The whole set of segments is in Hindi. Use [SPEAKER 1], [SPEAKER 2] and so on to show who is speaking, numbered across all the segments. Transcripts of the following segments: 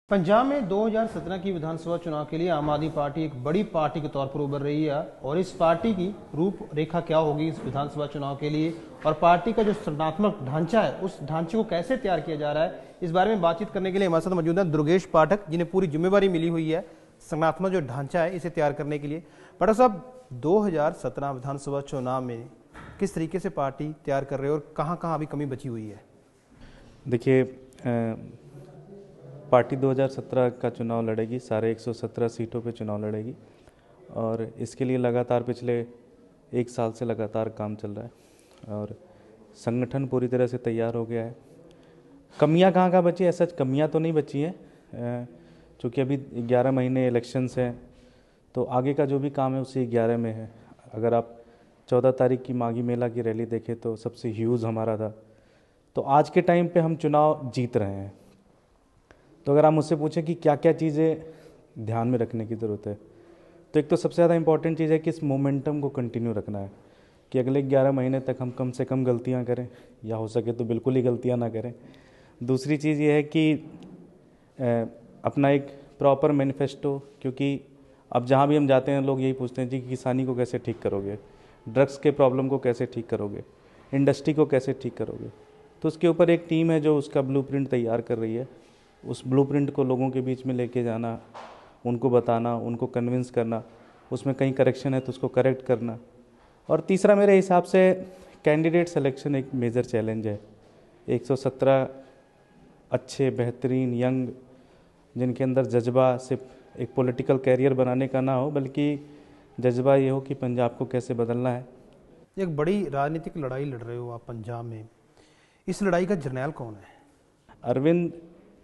[SPEAKER 1] पंजाब में 2017 की विधानसभा चुनाव के लिए आम आदमी पार्टी एक बड़ी पार्टी के तौर पर उभर रही है और इस पार्टी की रूपरेखा क्या होगी इस विधानसभा चुनाव के लिए और पार्टी का जो संगठनात्मक ढांचा है उस ढांचे को कैसे तैयार किया जा रहा है, इस बारे में बातचीत करने के लिए हमारे साथ मौजूद है दुर्गेश पाठक, जिन्हें पूरी जिम्मेवारी मिली हुई है संगठनात्मक जो ढांचा है इसे तैयार करने के लिए। पाठक साहब, 2017 विधानसभा चुनाव में किस तरीके से पार्टी तैयार कर रहे हो और कहाँ कहाँ अभी कमी बची हुई है?
[SPEAKER 2] देखिए, पार्टी 2017 का चुनाव लड़ेगी, सारे 117 सीटों पे चुनाव लड़ेगी और इसके लिए लगातार पिछले एक साल से लगातार काम चल रहा है और संगठन पूरी तरह से तैयार हो गया है। कमियां कहाँ कहाँ बची है? ऐसा कमियां तो नहीं बची हैं, चूँकि अभी 11 महीने इलेक्शंस हैं तो आगे का जो भी काम है उसी 11 में है। अगर आप 14 तारीख की माघी मेला की रैली देखें तो सबसे ह्यूज हमारा था। तो आज के टाइम पे हम चुनाव जीत रहे हैं। तो अगर आप मुझसे पूछें कि क्या क्या चीज़ें ध्यान में रखने की ज़रूरत है, तो एक तो सबसे ज़्यादा इम्पॉर्टेंट चीज़ है कि इस मोमेंटम को कंटिन्यू रखना है कि अगले 11 महीने तक हम कम से कम गलतियां करें या हो सके तो बिल्कुल ही गलतियां ना करें। दूसरी चीज़ ये है कि अपना एक प्रॉपर मैनिफेस्टो, क्योंकि अब जहाँ भी हम जाते हैं लोग यही पूछते हैं जी किसानी को कैसे ठीक करोगे, ड्रग्स के प्रॉब्लम को कैसे ठीक करोगे, इंडस्ट्री को कैसे ठीक करोगे। तो उसके ऊपर एक टीम है जो उसका ब्लूप्रिंट तैयार कर रही है। उस ब्लूप्रिंट को लोगों के बीच में लेके जाना, उनको बताना, उनको कन्विंस करना, उसमें कहीं करेक्शन है तो उसको करेक्ट करना। और तीसरा मेरे हिसाब से कैंडिडेट सिलेक्शन एक मेजर चैलेंज है। 117 अच्छे बेहतरीन यंग, जिनके अंदर जज्बा सिर्फ एक पॉलिटिकल कैरियर बनाने का ना हो बल्कि जज्बा ये हो कि पंजाब को कैसे बदलना है।
[SPEAKER 1] एक बड़ी राजनीतिक लड़ाई लड़ रहे हो आप पंजाब में, इस लड़ाई का जर्नैल कौन है?
[SPEAKER 2] अरविंद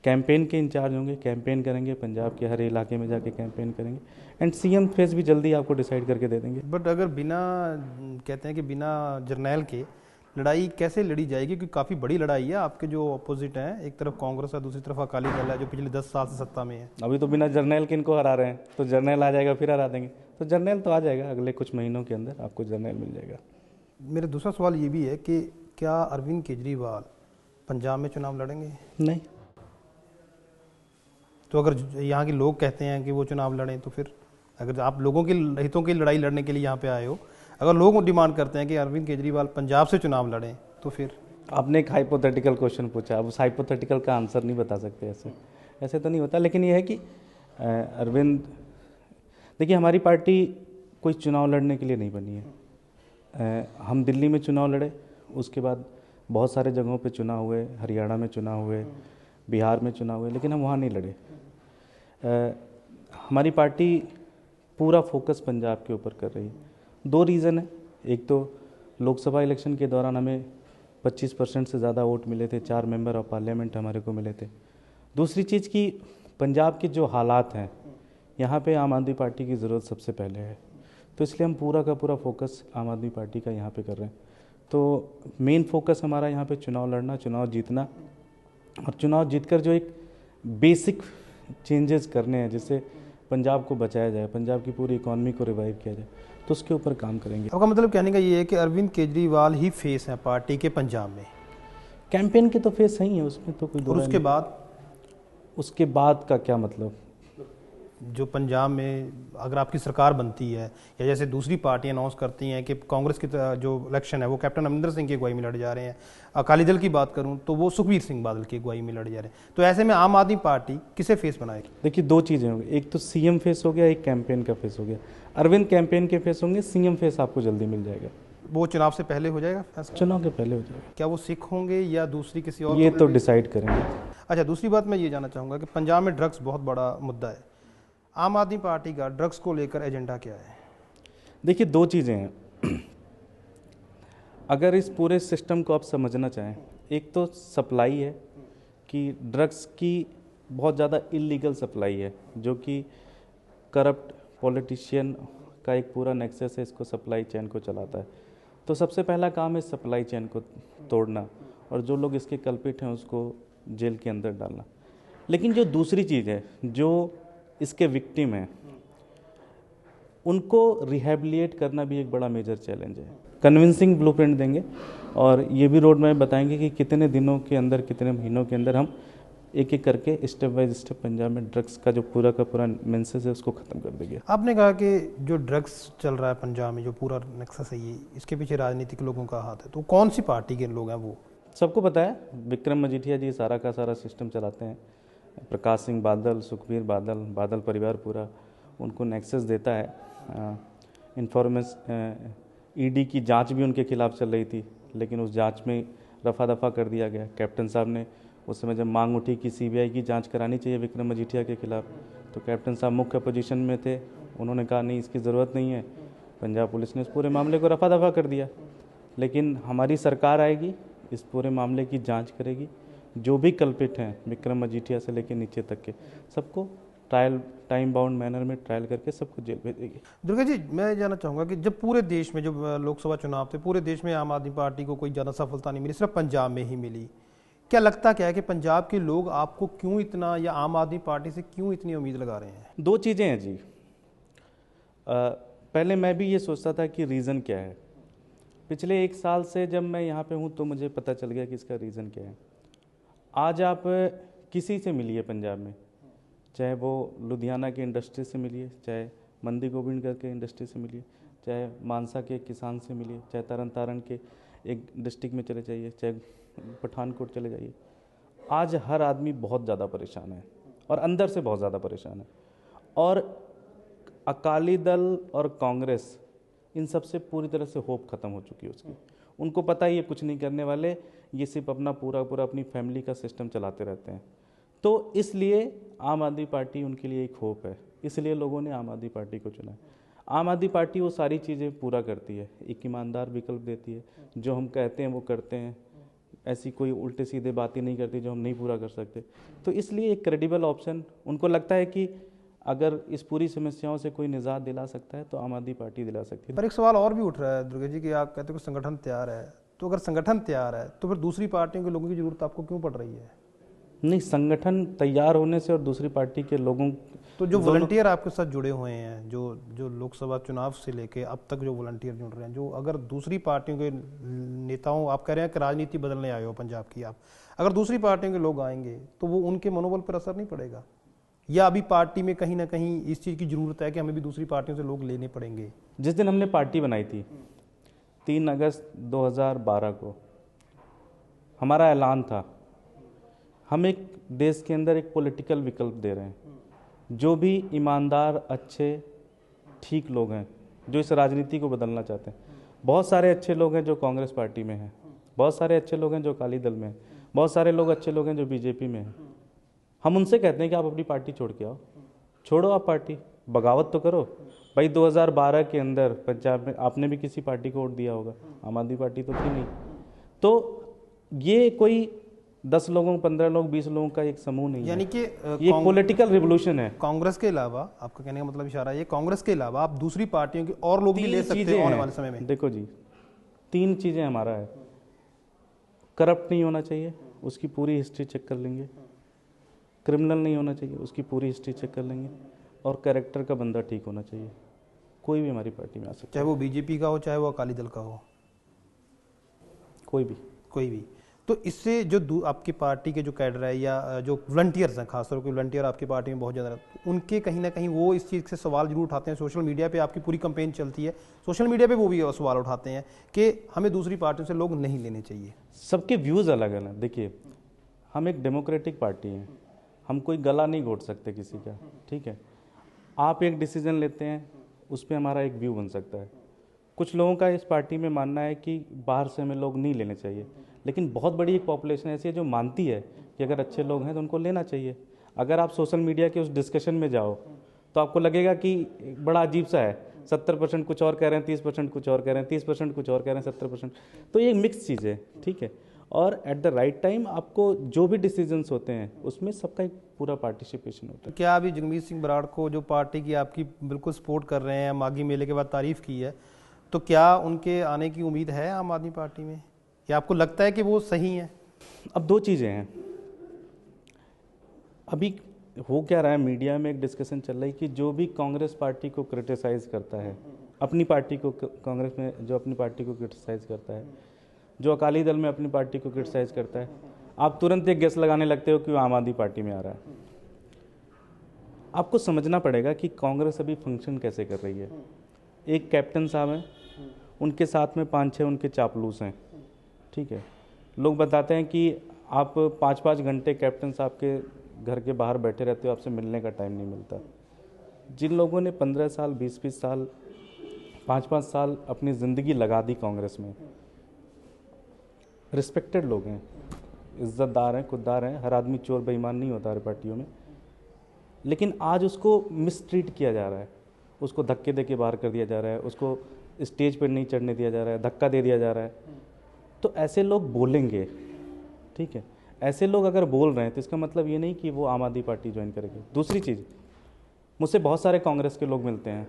[SPEAKER 2] कैंपेन के इंचार्ज होंगे, कैंपेन करेंगे, पंजाब के हर इलाके में जाके कैंपेन करेंगे एंड सीएम फेस भी जल्दी आपको डिसाइड करके दे देंगे।
[SPEAKER 1] बट अगर बिना, कहते हैं कि बिना जर्नैल के लड़ाई कैसे लड़ी जाएगी? क्योंकि काफ़ी बड़ी लड़ाई है, आपके जो अपोजिट हैं, एक तरफ कांग्रेस है, दूसरी तरफ अकाली दल है जो पिछले 10 साल से सत्ता में है।
[SPEAKER 2] अभी तो बिना जर्नैल के इनको हरा रहे हैं, तो जर्नैल आ जाएगा फिर हरा देंगे। तो जर्नैल तो आ जाएगा, अगले कुछ महीनों के अंदर आपको जर्नैल मिल जाएगा।
[SPEAKER 1] मेरा दूसरा सवाल ये भी है कि क्या अरविंद केजरीवाल पंजाब में चुनाव लड़ेंगे?
[SPEAKER 2] नहीं।
[SPEAKER 1] तो अगर यहाँ के लोग कहते हैं कि वो चुनाव लड़ें तो फिर, अगर आप लोगों के हितों की लड़ाई लड़ने के लिए यहाँ पे आए हो, अगर लोग डिमांड करते हैं कि अरविंद केजरीवाल पंजाब से चुनाव लड़ें तो फिर?
[SPEAKER 2] आपने एक हाइपोथेटिकल क्वेश्चन पूछा, अब उस हाइपोथेटिकल का आंसर नहीं बता सकते, ऐसे तो नहीं होता। लेकिन ये है कि अरविंद, देखिए हमारी पार्टी कोई चुनाव लड़ने के लिए नहीं बनी है। हम दिल्ली में चुनाव लड़े, उसके बाद बहुत सारे जगहों पे चुनाव हुए, हरियाणा में चुनाव हुए, बिहार में चुनाव हुए, लेकिन हम वहाँ नहीं लड़े। हमारी पार्टी पूरा फोकस पंजाब के ऊपर कर रही है। 2 रीज़न है। एक तो लोकसभा इलेक्शन के दौरान हमें 25% से ज़्यादा वोट मिले थे, 4 मेंबर ऑफ पार्लियामेंट हमारे को मिले थे। दूसरी चीज़ कि पंजाब के जो हालात हैं यहाँ पे आम आदमी पार्टी की ज़रूरत सबसे पहले है, तो इसलिए हम पूरा का पूरा फोकस आम आदमी पार्टी का यहाँ पे कर रहे हैं। तो मेन फोकस हमारा यहाँ पे चुनाव लड़ना, चुनाव जीतना और चुनाव जीतकर जो एक बेसिक चेंजेस करने हैं जिससे पंजाब को बचाया जाए, पंजाब की पूरी इकॉनमी को रिवाइव किया जाए, तो उसके ऊपर काम करेंगे।
[SPEAKER 1] आपका मतलब कहने का ये है कि अरविंद केजरीवाल ही फेस है पार्टी के पंजाब में?
[SPEAKER 2] कैंपेन के तो फेस सही है, उसमें तो कोई दो
[SPEAKER 1] और
[SPEAKER 2] उसके बाद का क्या मतलब?
[SPEAKER 1] जो पंजाब में अगर आपकी सरकार बनती है या जैसे दूसरी पार्टियां अनाउंस करती हैं कि कांग्रेस की जो इलेक्शन है वो कैप्टन अमरिंदर सिंह की अगुवाई में लड़ जा रहे हैं, अकाली दल की बात करूं तो वो सुखबीर सिंह बादल की अगुवाई में लड़ जा रहे हैं, तो ऐसे में आम आदमी पार्टी किसे फेस बनाएगी?
[SPEAKER 2] देखिए 2 चीज़ें होंगी, एक तो सीएम फेस हो गया, एक कैंपेन का फेस हो गया। अरविंद कैंपेन के फेस होंगे, सीएम फेस आपको जल्दी मिल जाएगा।
[SPEAKER 1] वो चुनाव से पहले हो जाएगा फैसला?
[SPEAKER 2] चुनाव के पहले हो जाएगा।
[SPEAKER 1] क्या वो सिख होंगे या दूसरी किसी और?
[SPEAKER 2] ये तो डिसाइड करेंगे।
[SPEAKER 1] अच्छा, दूसरी बात मैं ये जानना चाहूँगा कि पंजाब में ड्रग्स बहुत बड़ा मुद्दा है, आम आदमी पार्टी का ड्रग्स को लेकर एजेंडा क्या है?
[SPEAKER 2] देखिए 2 चीज़ें हैं। अगर इस पूरे सिस्टम को आप समझना चाहें, एक तो सप्लाई है कि ड्रग्स की बहुत ज़्यादा इलीगल सप्लाई है जो कि करप्ट पॉलिटिशियन का एक पूरा नेक्सस है, इसको सप्लाई चेन को चलाता है। तो सबसे पहला काम है सप्लाई चेन को तोड़ना और जो लोग इसके कल्पित हैं उसको जेल के अंदर डालना। लेकिन जो दूसरी चीज़ है, जो इसके विक्टिम हैं, उनको रिहेबिलिएट करना भी एक बड़ा मेजर चैलेंज है। कन्विंसिंग ब्लूप्रिंट देंगे और ये भी रोड मैप बताएंगे कि कितने दिनों के अंदर, कितने महीनों के अंदर हम एक एक करके स्टेप बाय स्टेप पंजाब में ड्रग्स का जो पूरा का पूरा मेंसेस है उसको ख़त्म कर देंगे।
[SPEAKER 1] आपने कहा कि जो ड्रग्स चल रहा है पंजाब में, जो पूरा नेक्सस है ये, इसके पीछे राजनीतिक लोगों का हाथ है, तो कौन सी पार्टी के लोग हैं वो?
[SPEAKER 2] सबको पता है, विक्रम मजीठिया जी सारा का सारा सिस्टम चलाते हैं। प्रकाश सिंह बादल, सुखबीर बादल, बादल परिवार पूरा उनको नेक्सस देता है। इन्फॉर्मेशन ईडी की जांच भी उनके खिलाफ चल रही थी, लेकिन उस जांच में रफा दफा कर दिया गया। कैप्टन साहब ने उस समय जब मांग उठी कि सीबीआई की जांच करानी चाहिए विक्रम मजीठिया के खिलाफ, तो कैप्टन साहब मुख्य पोजीशन में थे, उन्होंने कहा नहीं इसकी ज़रूरत नहीं है। पंजाब पुलिस ने उस पूरे मामले को रफा दफा कर दिया। लेकिन हमारी सरकार आएगी, इस पूरे मामले की जांच करेगी, जो भी कल्पित हैं विक्रम मजीठिया से लेकर नीचे तक के सबको ट्रायल टाइम बाउंड मैनर में ट्रायल करके सबको जेल भेजेगी।
[SPEAKER 1] दुर्गा जी, मैं जानना चाहूँगा कि जब पूरे देश में, जब लोकसभा चुनाव थे, पूरे देश में आम आदमी पार्टी को कोई ज़्यादा सफलता नहीं मिली, सिर्फ पंजाब में ही मिली, क्या लगता क्या है कि पंजाब के लोग आपको क्यों इतना, या आम आदमी पार्टी से क्यों इतनी उम्मीद लगा रहे हैं?
[SPEAKER 2] दो चीज़ें हैं जी। पहले मैं भी ये सोचता था कि रीज़न क्या है। पिछले 1 साल से जब मैं यहाँ पे हूँ तो मुझे पता चल गया कि इसका रीज़न क्या है। आज आप किसी से मिलिए पंजाब में, चाहे वो लुधियाना के इंडस्ट्री से मिलिए, चाहे मंदी गोविंदगढ़ के इंडस्ट्री से मिलिए, चाहे मानसा के किसान से मिलिए, चाहे तरन तारण के एक डिस्ट्रिक्ट में चले जाइए, चाहे पठानकोट चले जाइए, आज हर आदमी बहुत ज़्यादा परेशान है और अंदर से बहुत ज़्यादा परेशान है। और अकाली दल और कांग्रेस इन सब से पूरी तरह से होप ख़त्म हो चुकी है उसकी। उनको पता ही ये कुछ नहीं करने वाले, ये सिर्फ अपना पूरा अपनी फैमिली का सिस्टम चलाते रहते हैं। तो इसलिए आम आदमी पार्टी उनके लिए एक होप है, इसलिए लोगों ने आम आदमी पार्टी को चुना है। आम आदमी पार्टी वो सारी चीज़ें पूरा करती है, एक ईमानदार विकल्प देती है, जो हम कहते हैं वो करते हैं, ऐसी कोई उल्टे सीधे बातें नहीं करती जो हम नहीं पूरा कर सकते। तो इसलिए एक क्रेडिबल ऑप्शन उनको लगता है कि अगर इस पूरी समस्याओं से कोई निजात दिला सकता है तो आम आदमी पार्टी दिला सकती है।
[SPEAKER 1] पर एक सवाल और भी उठ रहा है दुर्गा जी कि आप कहते हो कि संगठन तैयार है, तो अगर संगठन तैयार है तो फिर दूसरी पार्टियों के लोगों की जरूरत आपको क्यों पड़ रही है?
[SPEAKER 2] नहीं, संगठन तैयार होने से और दूसरी पार्टी के लोगों,
[SPEAKER 1] तो जो वॉलंटियर आपके साथ जुड़े हुए हैं, जो लोकसभा चुनाव से लेके अब तक जो वॉलंटियर जुड़ रहे हैं, जो अगर दूसरी पार्टियों के नेताओं, आप कह रहे हैं कि राजनीति बदलने आए हो पंजाब की आप, अगर दूसरी पार्टियों के लोग आएंगे तो वो उनके मनोबल पर असर नहीं पड़ेगा? या अभी पार्टी में कहीं ना कहीं इस चीज़ की ज़रूरत है कि हमें भी दूसरी पार्टियों से लोग लेने पड़ेंगे?
[SPEAKER 2] जिस दिन हमने पार्टी बनाई थी 3 अगस्त 2012 को, हमारा ऐलान था हम एक देश के अंदर एक पॉलिटिकल विकल्प दे रहे हैं, जो भी ईमानदार, अच्छे, ठीक लोग हैं जो इस राजनीति को बदलना चाहते हैं। बहुत सारे अच्छे लोग हैं जो कांग्रेस पार्टी में हैं, बहुत सारे अच्छे लोग हैं जो अकाली दल में हैं, बहुत सारे लोग अच्छे लोग हैं जो बीजेपी में हैं। हम उनसे कहते हैं कि आप अपनी पार्टी छोड़ के आओ, छोड़ो आप पार्टी, बगावत तो करो। भाई 2012 के अंदर पंजाब में आपने भी किसी पार्टी को वोट दिया होगा, आम आदमी पार्टी तो थी नहीं। तो ये कोई 10 लोगों, 15 लोग, 20 लोगों का एक समूह नहीं है,
[SPEAKER 1] यानी कि
[SPEAKER 2] ये पॉलिटिकल रिवोल्यूशन है।
[SPEAKER 1] कांग्रेस के अलावा, आपका कहने का मतलब इशारा है, कांग्रेस के अलावा आप दूसरी पार्टियों के और लोग भी ले सकते हैं आने वाले समय में?
[SPEAKER 2] देखो जी, 3 चीज़ें हमारा है। करप्ट नहीं होना चाहिए, उसकी पूरी हिस्ट्री चेक कर लेंगे। क्रिमिनल नहीं होना चाहिए, उसकी पूरी हिस्ट्री चेक कर लेंगे। और कैरेक्टर का बंदा ठीक होना चाहिए। कोई भी हमारी पार्टी में आ सकता है,
[SPEAKER 1] चाहे वो बीजेपी का हो, चाहे वो अकाली दल का हो,
[SPEAKER 2] कोई भी।
[SPEAKER 1] तो इससे जो आपकी पार्टी के जो कैडर है या जो वॉलंटियर्स हैं, खासतौर पर वॉलंटियर आपकी पार्टी में बहुत ज़्यादा रहते हैं, उनके कहीं ना कहीं वो इस चीज़ से सवाल जरूर उठाते हैं। सोशल मीडिया पे आपकी पूरी कैंपेन चलती है, सोशल मीडिया पे वो भी सवाल उठाते हैं कि हमें दूसरी पार्टियों से लोग नहीं लेने चाहिए।
[SPEAKER 2] सबके व्यूज़ अलग अलग। देखिए, हम एक डेमोक्रेटिक पार्टी हैं, हम कोई गला नहीं घोट सकते किसी का, ठीक है। आप एक डिसीजन लेते हैं, उस पर हमारा एक व्यू बन सकता है। कुछ लोगों का इस पार्टी में मानना है कि बाहर से हमें लोग नहीं लेने चाहिए, लेकिन बहुत बड़ी एक पॉपुलेशन ऐसी है जो मानती है कि अगर अच्छे लोग हैं तो उनको लेना चाहिए। अगर आप सोशल मीडिया के उस डिस्कशन में जाओ तो आपको लगेगा कि बड़ा अजीब सा है, 70% कुछ और कह रहे हैं, 30% कुछ और कह रहे हैं, 30% कुछ और कह रहे हैं, 70%। तो ये मिक्स चीज़ है, ठीक है। और एट द राइट टाइम आपको जो भी डिसीजंस होते हैं उसमें सबका एक पूरा पार्टिसिपेशन होता है।
[SPEAKER 1] क्या अभी जगमीत सिंह बराड़ को, जो पार्टी की आपकी बिल्कुल सपोर्ट कर रहे हैं, माघी मेले के बाद तारीफ की है, तो क्या उनके आने की उम्मीद है आम आदमी पार्टी में, या आपको लगता है कि वो सही है?
[SPEAKER 2] अब 2 चीज़ें हैं। अभी हो क्या रहा है, मीडिया में एक डिस्कशन चल रही है कि जो भी कांग्रेस पार्टी को क्रिटिसाइज़ करता है, अपनी पार्टी को, कांग्रेस में जो अपनी पार्टी को क्रिटिसाइज़ करता है, जो अकाली दल में अपनी पार्टी को क्रिटिसाइज़ करता है, आप तुरंत एक गेस लगाने लगते हो कि वो आम आदमी पार्टी में आ रहा है। आपको समझना पड़ेगा कि कांग्रेस अभी फंक्शन कैसे कर रही है। एक कैप्टन साहब हैं, उनके साथ में 5-6 उनके चापलूस हैं, ठीक है। लोग बताते हैं कि आप 5-5 घंटे कैप्टन साहब के घर के बाहर बैठे रहते हो, आपसे मिलने का टाइम नहीं मिलता। जिन लोगों ने 15 साल, 20-20 साल, 5-5 साल अपनी ज़िंदगी लगा दी कांग्रेस में, रिस्पेक्टेड लोग हैं, इज्जतदार हैं, खुददार हैं, हर आदमी चोर बेईमान नहीं होता हर पार्टियों में, लेकिन आज उसको मिसट्रीट किया जा रहा है, उसको धक्के दे के बाहर कर दिया जा रहा है, उसको स्टेज पर नहीं चढ़ने दिया जा रहा है, धक्का दे दिया जा रहा है। तो ऐसे लोग बोलेंगे, ठीक है। ऐसे लोग अगर बोल रहे हैं तो इसका मतलब ये नहीं कि वो आम आदमी पार्टी ज्वाइन करेंगे। दूसरी चीज़, मुझसे बहुत सारे कांग्रेस के लोग मिलते हैं,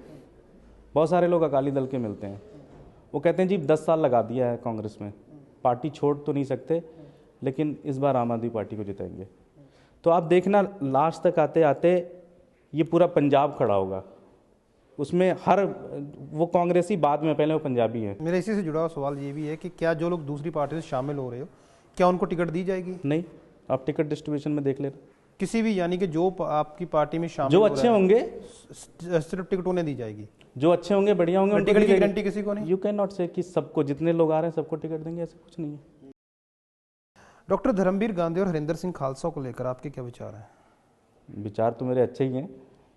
[SPEAKER 2] बहुत सारे लोग अकाली दल के मिलते हैं। वो कहते हैं जी 10 साल लगा दिया है कांग्रेस में, पार्टी छोड़ तो नहीं सकते, लेकिन इस बार आम आदमी पार्टी को जिताएंगे। तो आप देखना लास्ट तक आते आते ये पूरा पंजाब खड़ा होगा, उसमें हर वो कांग्रेसी बाद में, पहले वो पंजाबी है।
[SPEAKER 1] मेरा इसी से जुड़ा हुआ सवाल ये भी है कि क्या जो लोग दूसरी पार्टी से शामिल हो रहे हो, क्या उनको टिकट दी जाएगी?
[SPEAKER 2] नहीं, आप टिकट डिस्ट्रीब्यूशन में देख लेना।
[SPEAKER 1] किसी भी, यानी कि जो आपकी पार्टी में शामिल
[SPEAKER 2] जो अच्छे होंगे
[SPEAKER 1] सिर्फ टिकट उन्हें दी जाएगी?
[SPEAKER 2] जो अच्छे होंगे, बढ़िया होंगे,
[SPEAKER 1] टिकट की गारंटी किसी को नहीं?
[SPEAKER 2] यू कैन नॉट से कि सबको, जितने लोग आ रहे हैं सबको टिकट देंगे, ऐसा कुछ नहीं है।
[SPEAKER 1] डॉक्टर धर्मवीर गांधी और हरिंदर सिंह खालसा को लेकर आपके क्या विचार हैं?
[SPEAKER 2] विचार तो मेरे अच्छे ही हैं,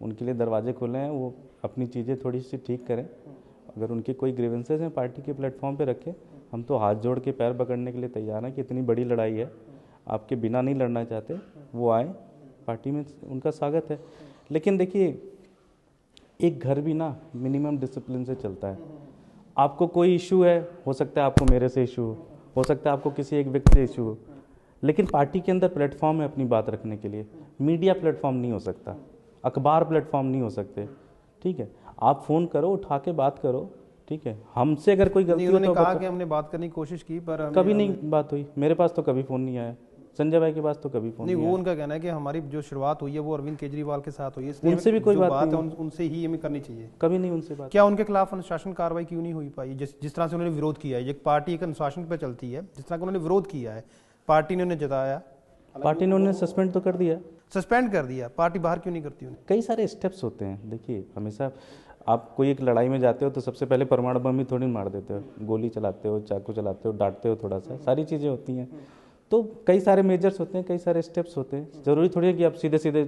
[SPEAKER 2] उनके लिए दरवाजे खुले हैं, वो अपनी चीज़ें थोड़ी सी ठीक करें। अगर उनके कोई ग्रीवेंसेस हैं पार्टी के प्लेटफॉर्म पे रखें, हम तो हाथ जोड़ के पैर पकड़ने के लिए तैयार हैं कि इतनी बड़ी लड़ाई है, आपके बिना नहीं लड़ना चाहते, वो आए, पार्टी में उनका स्वागत है। लेकिन देखिए, एक घर भी ना मिनिमम डिसिप्लिन से चलता है। आपको कोई इशू है, हो सकता है आपको मेरे से इशू हो सकता है आपको किसी एक व्यक्ति से इशू हो, लेकिन पार्टी के अंदर प्लेटफॉर्म है अपनी बात रखने के लिए। मीडिया प्लेटफॉर्म नहीं हो सकता, अखबार प्लेटफॉर्म नहीं हो सकते, ठीक है। आप फ़ोन करो, उठा के बात करो, ठीक है। हमसे अगर कोई गलती हो तो
[SPEAKER 1] कहा कि हमने बात करने की कोशिश की, पर
[SPEAKER 2] कभी नहीं बात हुई। मेरे पास तो कभी फ़ोन नहीं आया, संजय भाई के पास तो कभी फ़ोन नहीं।
[SPEAKER 1] वो उनका कहना है कि हमारी जो शुरुआत हुई है वो अरविंद केजरीवाल के साथ हुई है, इसलिए
[SPEAKER 2] उनसे भी कोई बात
[SPEAKER 1] है उनसे ही हमें करनी चाहिए।
[SPEAKER 2] कभी नहीं उनसे बात।
[SPEAKER 1] क्या उनके खिलाफ अनुशासन कार्रवाई क्यों नहीं हुई पाई? जिस तरह से उन्होंने विरोध किया है, एक पार्टी एक अनुशासन पर चलती है, जिस तरह का उन्होंने विरोध किया है, पार्टी ने उन्हें जताया,
[SPEAKER 2] पार्टी ने उन्हें सस्पेंड तो कर दिया,
[SPEAKER 1] सस्पेंड कर दिया, पार्टी बाहर क्यों नहीं करती उन्हें?
[SPEAKER 2] कई सारे स्टेप्स होते हैं। देखिए, हमेशा आप कोई एक लड़ाई में जाते हो तो सबसे पहले परमाणु बम ही थोड़ी मार देते हो, गोली चलाते हो, चाकू चलाते हो, डांटते हो, थोड़ा सा सारी चीज़ें होती हैं। तो कई सारे मेजर्स होते हैं, कई सारे स्टेप्स होते हैं। जरूरी थोड़ी है कि आप सीधे सीधे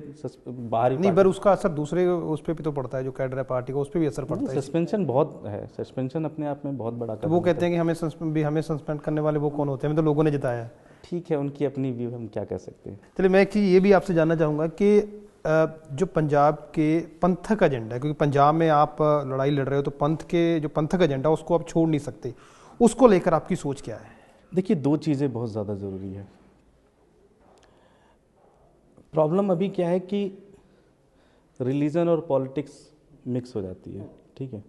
[SPEAKER 2] बाहर ही
[SPEAKER 1] नहीं, पर उसका असर दूसरे उस पर भी तो पड़ता है, जो कैडर है पार्टी का, उस पर भी असर पड़ता है।
[SPEAKER 2] सस्पेंशन बहुत है, सस्पेंशन अपने आप में बहुत बड़ा।
[SPEAKER 1] तो वो कहते हैं कि हमें सस्पेंड करने वाले वो कौन होते हैं? तो लोगों ने जिताया।
[SPEAKER 2] ठीक है, उनकी अपनी व्यू, हम क्या कह सकते हैं।
[SPEAKER 1] चलिए, मैं एक चीज़ ये भी आपसे जानना चाहूँगा कि जो पंजाब के पंथक एजेंडा है, क्योंकि पंजाब में आप लड़ाई लड़ रहे हो, तो पंथ के जो पंथक एजेंडा उसको आप छोड़ नहीं सकते, उसको लेकर आपकी सोच क्या है?
[SPEAKER 2] देखिए, दो चीज़ें बहुत ज़्यादा ज़रूरी है। प्रॉब्लम अभी क्या है कि रिलीजन और पॉलिटिक्स मिक्स हो जाती है, ठीक है।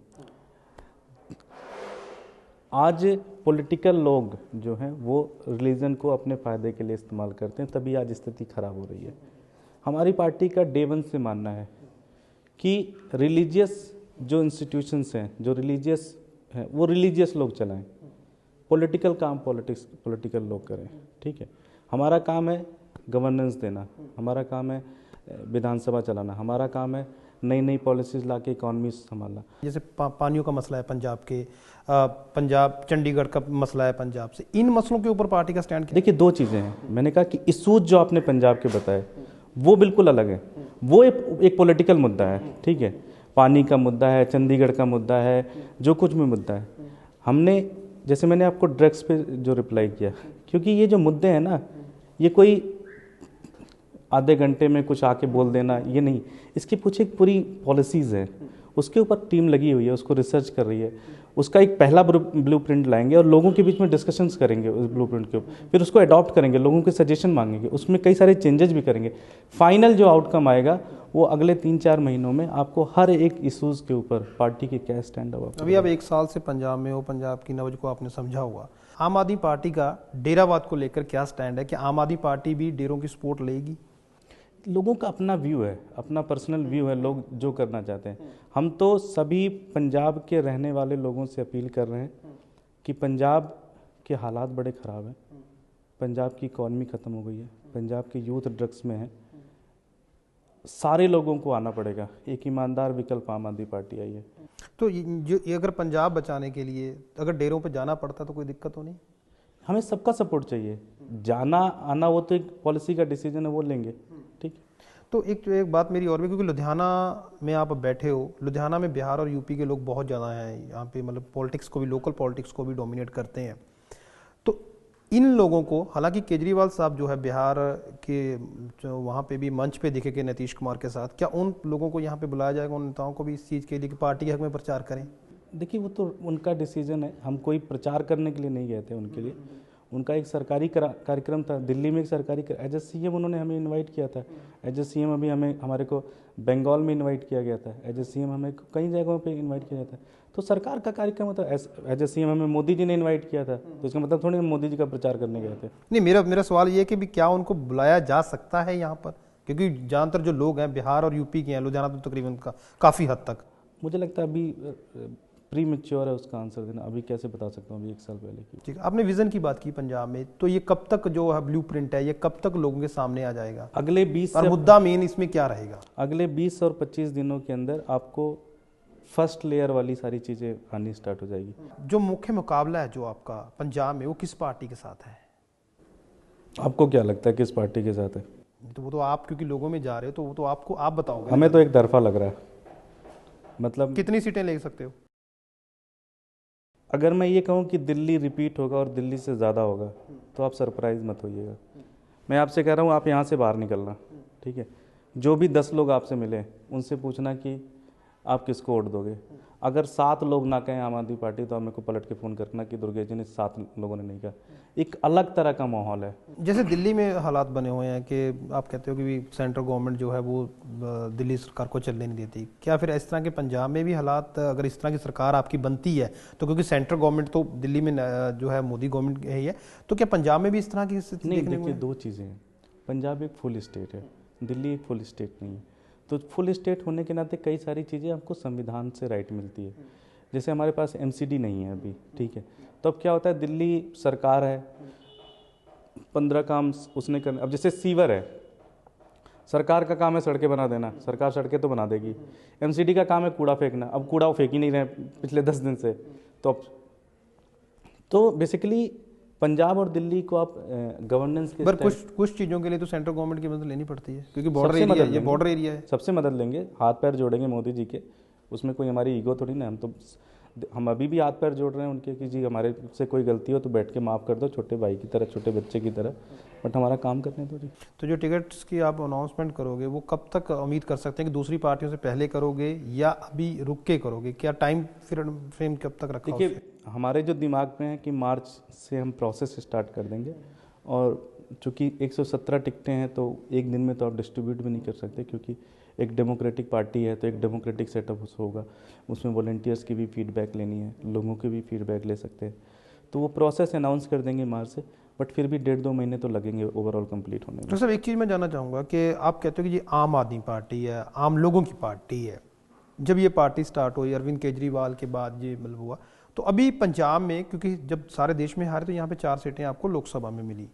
[SPEAKER 2] आज पॉलिटिकल लोग जो हैं वो रिलीजन को अपने फ़ायदे के लिए इस्तेमाल करते हैं, तभी आज स्थिति ख़राब हो रही है। हमारी पार्टी का डे वन से मानना है कि रिलीजियस जो इंस्टीट्यूशंस हैं, जो रिलीजियस हैं, वो रिलीजियस लोग चलाएं, पॉलिटिकल काम पॉलिटिकल लोग करें, ठीक है। हमारा काम है गवर्नेंस देना, हमारा काम है विधानसभा चलाना, हमारा काम है नई नई पॉलिसीज़ ला के इकॉनमी संभालना।
[SPEAKER 1] जैसे पानियों का मसला है पंजाब के, पंजाब चंडीगढ़ का मसला है पंजाब से, इन मसलों के ऊपर पार्टी का स्टैंड क्या?
[SPEAKER 2] देखिए, दो चीज़ें हैं। मैंने कहा कि इशूज जो आपने पंजाब के बताए वो बिल्कुल अलग है, वो एक पॉलिटिकल मुद्दा है, ठीक है। पानी का मुद्दा है, चंडीगढ़ का मुद्दा है, जो कुछ भी मुद्दा है। हमने, जैसे मैंने आपको ड्रग्स पे जो रिप्लाई किया, क्योंकि ये जो मुद्दे हैं ना, ये कोई आधे घंटे में कुछ आके बोल देना ये नहीं, इसकी पूछे पूरी पॉलिसीज़ है, उसके ऊपर टीम लगी हुई है, उसको रिसर्च कर रही है, उसका एक पहला ब्लूप्रिंट लाएंगे और लोगों के बीच में डिस्कशंस करेंगे उस ब्लूप्रिंट के ऊपर, फिर उसको अडॉप्ट करेंगे, लोगों के सजेशन मांगेंगे, उसमें कई सारे चेंजेस भी करेंगे। फाइनल जो आउटकम आएगा वो अगले 3-4 महीनों में आपको हर एक इशूज़ के ऊपर पार्टी के क्या स्टैंड होगा।
[SPEAKER 1] अभी आप 1 साल से पंजाब में हो, पंजाब की नब्ज को आपने समझा होगा। आम आदमी पार्टी का डेरावाद को लेकर क्या स्टैंड है? कि आम आदमी पार्टी भी डेरों की सपोर्ट लेगी?
[SPEAKER 2] लोगों का अपना व्यू है, अपना पर्सनल व्यू है, लोग जो करना चाहते हैं। हम तो सभी पंजाब के रहने वाले लोगों से अपील कर रहे हैं कि पंजाब के हालात बड़े ख़राब हैं, पंजाब की इकॉनमी ख़त्म हो गई है, पंजाब की यूथ ड्रग्स में है, सारे लोगों को आना पड़ेगा। एक ईमानदार विकल्प आम आदमी पार्टी आई है।
[SPEAKER 1] तो ये अगर पंजाब बचाने के लिए अगर डेरों पे जाना पड़ता तो कोई दिक्कत तो नहीं?
[SPEAKER 2] हमें सबका सपोर्ट चाहिए, जाना आना वो तो एक पॉलिसी का डिसीजन है, वो लेंगे। ठीक।
[SPEAKER 1] तो एक बात मेरी और भी, क्योंकि लुधियाना में आप बैठे हो, लुधियाना में बिहार और यूपी के लोग बहुत ज़्यादा हैं यहाँ पे, मतलब पॉलिटिक्स को भी, लोकल पॉलिटिक्स को भी डोमिनेट करते हैं। तो इन लोगों को, हालांकि केजरीवाल साहब जो है बिहार के जो वहाँ पे भी मंच पे दिखेंगे नीतीश कुमार के साथ, क्या उन लोगों को यहाँ पे बुलाया जाएगा, उन नेताओं को भी इस चीज़ के लिए कि पार्टी के हक में प्रचार करें?
[SPEAKER 2] देखिए वो तो उनका डिसीजन है, हम कोई प्रचार करने के लिए नहीं गए थे उनके लिए। उनका एक सरकारी कार्यक्रम था दिल्ली में, एक सरकारी एज ए सीएम उन्होंने हमें इनवाइट किया था। एज ए सीएम अभी हमारे को बंगाल में इनवाइट किया गया था, एज ए सीएम हमें कई जगहों पे इनवाइट किया जाता है। तो सरकार का कार्यक्रम होता है। एज ए सीएम हमें मोदी जी ने इनवाइट किया था, तो इसका मतलब थोड़ी हम मोदी जी का प्रचार करने गए थे।
[SPEAKER 1] नहीं, मेरा सवाल ये है कि भी क्या उनको बुलाया जा सकता है यहाँ पर, क्योंकि ज़्यादातर जो लोग हैं बिहार और यूपी के हैं, लुधियाना तो तकरीबन काफ़ी हद तक।
[SPEAKER 2] मुझे लगता है अभी प्री मैच्योर है उसका आंसर देना, अभी कैसे बता सकता हूँ अभी 1 साल पहले की।
[SPEAKER 1] ठीक है, आपने विजन की बात की पंजाब में, तो ये कब तक जो है ब्लूप्रिंट है, ये कब तक लोगों के सामने आ जाएगा?
[SPEAKER 2] अगले 20
[SPEAKER 1] और मुद्दा मेन इसमें क्या रहेगा?
[SPEAKER 2] अगले 20 और 25 दिनों के अंदर आपको फर्स्ट लेयर वाली सारी चीज़ें आनी स्टार्ट हो जाएगी।
[SPEAKER 1] जो मुख्य मुकाबला है जो आपका पंजाब में, वो किस पार्टी के साथ है?
[SPEAKER 2] आपको क्या लगता है किस पार्टी के साथ है?
[SPEAKER 1] तो वो तो आप क्योंकि लोगों में जा रहे हो, तो वो तो आपको आप बताओगे।
[SPEAKER 2] हमें तो एक तरफा लग रहा है। मतलब
[SPEAKER 1] कितनी सीटें ले सकते हो?
[SPEAKER 2] अगर मैं ये कहूँ कि दिल्ली रिपीट होगा और दिल्ली से ज़्यादा होगा, तो आप सरप्राइज मत होइएगा। मैं आपसे कह रहा हूँ आप यहाँ से बाहर निकलना, ठीक है? जो भी 10 लोग आपसे मिले उनसे पूछना कि आप किसको वोट दोगे। अगर 7 लोग ना कहें आम आदमी पार्टी, तो आप मेरे को पलट के फ़ोन करना कि दुर्गेश जी ने 7 लोगों ने नहीं कहा। एक अलग तरह का माहौल है।
[SPEAKER 1] जैसे दिल्ली में हालात बने हुए हैं कि आप कहते हो कि सेंट्रल गवर्नमेंट जो है वो दिल्ली सरकार को चलने नहीं देती, क्या फिर इस तरह के पंजाब में भी हालात, अगर इस तरह की सरकार आपकी बनती है तो, क्योंकि सेंट्रल गवर्नमेंट तो दिल्ली में जो है मोदी गवर्नमेंट ही है, तो क्या पंजाब में भी इस तरह की स्थिति देखने को?
[SPEAKER 2] देखिए 2 चीज़ें हैं, पंजाब एक फुल स्टेट है, दिल्ली एक फुल स्टेट नहीं है। तो फुल स्टेट होने के नाते कई सारी चीज़ें आपको संविधान से राइट मिलती है। जैसे हमारे पास एमसीडी नहीं है अभी, ठीक है? तो अब क्या होता है, दिल्ली सरकार है, 15 काम उसने करना। अब जैसे सीवर है, सरकार का काम है सड़कें बना देना, सरकार सड़कें तो बना देगी। एमसीडी का काम है कूड़ा फेंकना, अब कूड़ा वो फेंक ही नहीं रहे पिछले 10 दिन से। तो बेसिकली पंजाब और दिल्ली को आप गवर्नेंस के
[SPEAKER 1] कुछ चीज़ों के लिए तो सेंट्रल गवर्नमेंट की मदद लेनी पड़ती है, क्योंकि बॉर्डर एरिया, ये बॉर्डर एरिया है।
[SPEAKER 2] सबसे मदद लेंगे, हाथ पैर जोड़ेंगे मोदी जी के, उसमें कोई हमारी ईगो थोड़ी ना। हम अभी भी हाथ पैर जोड़ रहे हैं उनके कि जी हमारे से कोई गलती हो तो बैठ के माफ़ कर दो, छोटे भाई की तरह, छोटे बच्चे की तरह, बट हमारा काम करने दो जी।
[SPEAKER 1] तो जो टिकट्स की आप अनाउंसमेंट करोगे वो कब तक उम्मीद कर सकते हैं कि दूसरी पार्टियों से पहले करोगे या अभी रुक के करोगे? क्या टाइम फ्रेम कब तक रखा?
[SPEAKER 2] देखिए हमारे जो दिमाग में है कि मार्च से हम प्रोसेस स्टार्ट कर देंगे, और चूँकि 117 टिकटें हैं तो एक दिन में तो आप डिस्ट्रीब्यूट भी नहीं कर सकते, क्योंकि एक डेमोक्रेटिक पार्टी है तो एक डेमोक्रेटिक सेटअप होगा, उसमें वॉलंटियर्स की भी फीडबैक लेनी है, लोगों की भी फीडबैक ले सकते हैं। तो वो प्रोसेस अनाउंस कर देंगे मार्च से, बट फिर भी 1.5-2 महीने तो लगेंगे ओवरऑल कंप्लीट होने में।
[SPEAKER 1] तो सर एक चीज़ मैं जानना चाहूँगा कि आप कहते हो कि ये आम आदमी पार्टी है, आम लोगों की पार्टी है। जब ये पार्टी स्टार्ट हुई अरविंद केजरीवाल के बाद, ये मतलब हुआ, तो अभी पंजाब में, क्योंकि जब सारे देश में हारे तो यहाँ पे 4 सीटें आपको लोकसभा में मिली,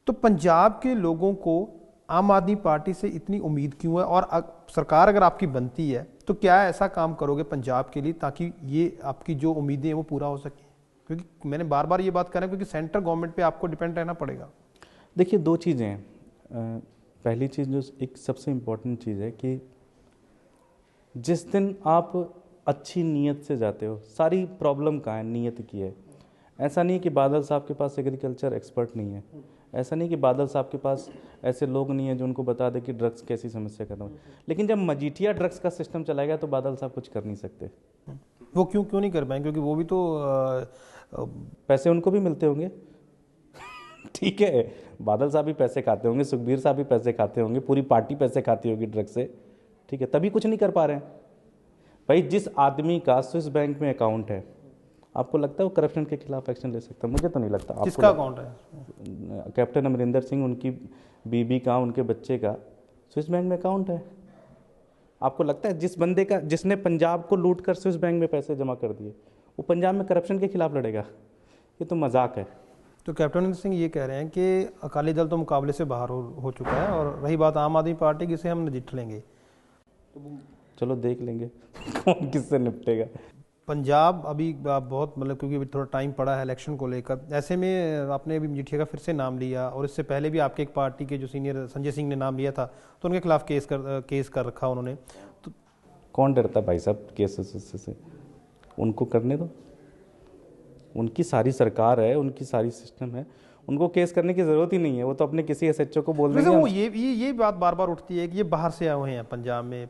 [SPEAKER 1] तो पंजाब के लोगों को आम आदमी पार्टी से इतनी उम्मीद क्यों है? और सरकार अगर आपकी बनती है तो क्या ऐसा काम करोगे पंजाब के लिए ताकि ये आपकी जो उम्मीदें हैं वो पूरा हो सके? क्योंकि मैंने बार बार ये बात कर रहा हूँ, क्योंकि सेंट्रल गवर्नमेंट पे आपको डिपेंड रहना पड़ेगा।
[SPEAKER 2] देखिए 2 चीज़ें हैं। पहली चीज़ जो एक सबसे इम्पोर्टेंट चीज़ है कि जिस दिन आप अच्छी नीयत से जाते हो, सारी प्रॉब्लम कहाँ है, नीयत की है। ऐसा नहीं है कि बादल साहब के पास एग्रीकल्चर एक्सपर्ट नहीं है, ऐसा नहीं कि बादल साहब के पास ऐसे लोग नहीं है जो उनको बता दे कि ड्रग्स कैसी समस्या खत्म है। लेकिन जब मजीठिया ड्रग्स का सिस्टम चलाएगा तो बादल साहब कुछ कर नहीं सकते।
[SPEAKER 1] वो क्यों नहीं कर पाएंगे? क्योंकि वो भी तो
[SPEAKER 2] पैसे उनको भी मिलते होंगे ठीक है, बादल साहब भी पैसे खाते होंगे, सुखबीर साहब भी पैसे खाते होंगे, पूरी पार्टी पैसे खाती होगी ड्रग्स से, ठीक है, तभी कुछ नहीं कर पा रहे हैं। भाई जिस आदमी का स्विस बैंक में अकाउंट है, आपको लगता है वो करप्शन के खिलाफ एक्शन ले सकता है? मुझे तो नहीं लगता।
[SPEAKER 1] किसका अकाउंट है?
[SPEAKER 2] कैप्टन अमरिंदर सिंह, उनकी बीबी का, उनके बच्चे का स्विस बैंक में अकाउंट है। आपको लगता है जिस बंदे का, जिसने पंजाब को लूट कर स्विस बैंक में पैसे जमा कर दिए, वो पंजाब में करप्शन के खिलाफ लड़ेगा? ये तो मजाक है।
[SPEAKER 1] तो कैप्टन अमरिंदर सिंह ये कह रहे हैं कि अकाली दल तो मुकाबले से बाहर हो चुका है, और रही बात आम आदमी पार्टी की, इसे हम नजिठ लेंगे।
[SPEAKER 2] चलो देख लेंगे कौन किससे निपटेगा।
[SPEAKER 1] पंजाब अभी बहुत मतलब, क्योंकि अभी थोड़ा टाइम पड़ा है इलेक्शन को लेकर, ऐसे में आपने अभी मजीठिया का फिर से नाम लिया, और इससे पहले भी आपके एक पार्टी के जो सीनियर संजय सिंह ने नाम लिया था, तो उनके खिलाफ केस कर रखा उन्होंने। तो
[SPEAKER 2] कौन डरता भाई साहब केस से? उनको करने दो, उनकी सारी सरकार है, उनकी सारी सिस्टम है, उनको केस करने की जरूरत ही नहीं है। वो तो अपने किसी एसएचओ को बोल देंगे।
[SPEAKER 1] वो ये बात बार बार उठती है कि ये बाहर से आए हुए हैं पंजाब में,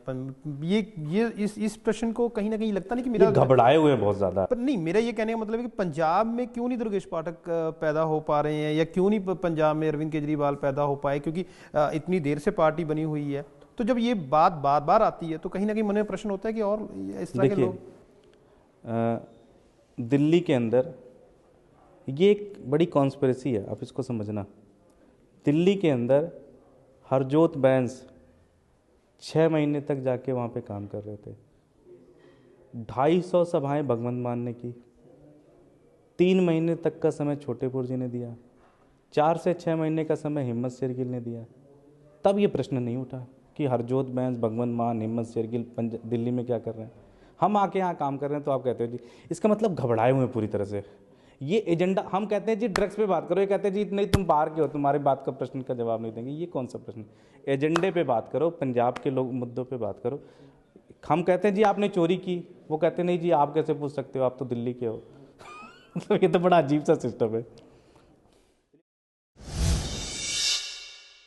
[SPEAKER 1] ये इस प्रश्न को कहीं ना कहीं लगता नहीं कि मेरा
[SPEAKER 2] घबराए हुए हैं बहुत ज्यादा।
[SPEAKER 1] पर नहीं, मेरा ये कहने का मतलब है कि पंजाब में क्यों नहीं दुर्गेश पाठक पैदा हो पा रहे हैं, या क्यों नहीं पंजाब में अरविंद केजरीवाल पैदा हो पाए, क्योंकि इतनी देर से पार्टी बनी हुई है। तो जब ये बात बार बार आती है तो कहीं ना कहीं मन में प्रश्न होता है कि और इस तरह के लोग।
[SPEAKER 2] दिल्ली के अंदर ये एक बड़ी कॉन्स्पिरेसी है, आप इसको समझना। दिल्ली के अंदर हरजोत बैंस 6 महीने तक जाके वहाँ पे काम कर रहे थे। 250 सभाएं भगवंत मान ने की। 3 महीने तक का समय छोटेपुर जी ने दिया। 4 से 6 महीने का समय हिम्मत शेरगिल ने दिया। तब ये प्रश्न नहीं उठा कि हरजोत बैंस, भगवंत मान, हिम्मत शेरगिल दिल्ली में क्या कर रहे हैं। हम आके यहाँ काम कर रहे हैं तो आप कहते हो जी, इसका मतलब घबराए हुए पूरी तरह से। ये एजेंडा, हम कहते हैं जी ड्रग्स पे बात करो, ये कहते हैं जी नहीं तुम बाहर के हो, तुम्हारी बात का प्रश्न का जवाब नहीं देंगे। ये कौन सा प्रश्न? एजेंडे पे बात करो, पंजाब के लोग मुद्दों पे बात करो। हम कहते हैं जी आपने चोरी की, वो कहते नहीं जी आप कैसे पूछ सकते हो, आप तो दिल्ली के हो। मतलब ये तो बड़ा अजीब सा सिस्टम है।